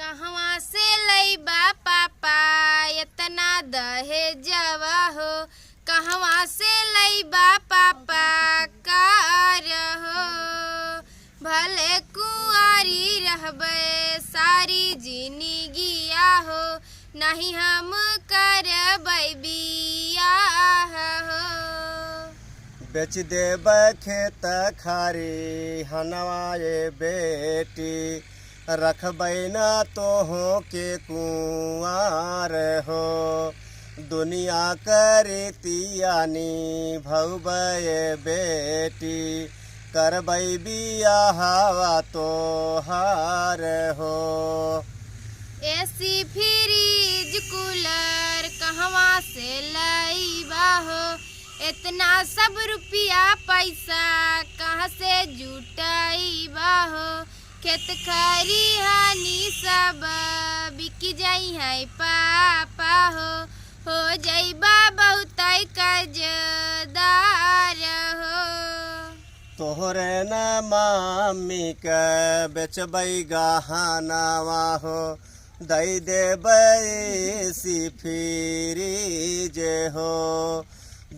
कहवा से लईबा पापा इतना दहेजवा हो। कहवा से लईबा पापा कार हो। भले कुंवारी रहबे सारी जिंदगिया हो। नहीं हम करबै बियाह हो। बेच देबै खेत खारी हनवाए बेटी। रखबै न तोहों के कुंवार हो। दुनिया करीतियानी भौबै बेटी। करबै बियाहवा तोहार हो। एसी फ्रिज कूलर कहवा से लईबा हो। इतना सब रुपया पैसा कहाँ से जुटाईबा हो। खेत खरिहानी सब बिक जाई है पापा हो जाइबा बहुत कर्जदार हो। तोहरे न मामी के बेचबै गहनावा हो। दई देबै सी फ्रिज हो।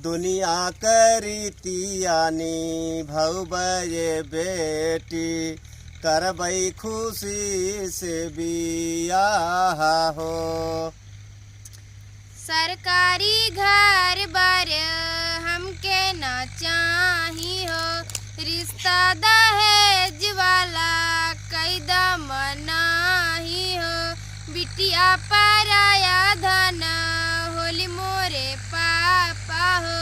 दुनिया करीतियानी भौबै बेटी। करबै खुशी से बियाह हो। सरकारी घर बार हमके ना चाही हो। रिश्ता दहेज वाला कैदा मनाही हो। बिटिया पराया धन होली मोरे पापा हो।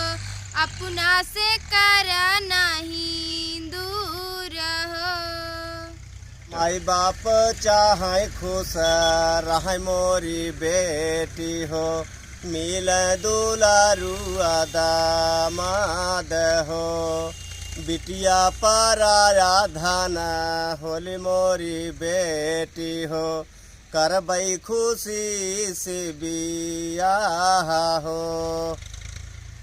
अपना से कर नहीं दूर हो। माई बाप चाहे खुश रहे मोरी बेटी हो। मिल दुलारुआ दामाद हो। बिटिया पराया धन होली मोरी बेटी हो। करबै खुशी से बियाह हो।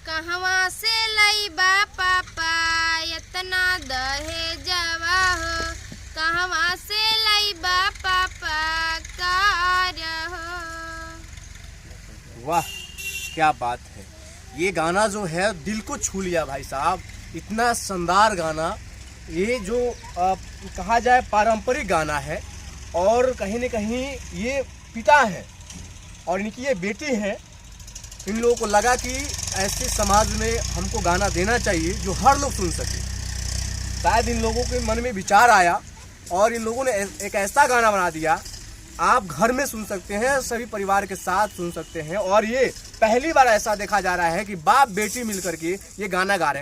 कहवा से लईबा पापा इतना दहेजवा हो। कहवा से लईबा पापा कार हो। वाह क्या बात है। ये गाना जो है दिल को छू लिया भाई साहब। इतना शानदार गाना। ये जो कहा जाए पारंपरिक गाना है और कहीं न कहीं ये पिता है और इनकी ये बेटी है। इन लोगों को लगा कि ऐसे समाज में हमको गाना देना चाहिए जो हर लोग सुन सके। शायद इन लोगों के मन में विचार आया और इन लोगों ने एक ऐसा गाना बना दिया। आप घर में सुन सकते हैं, सभी परिवार के साथ सुन सकते हैं। और ये पहली बार ऐसा देखा जा रहा है कि बाप बेटी मिलकर के ये गाना गा रहे हैं।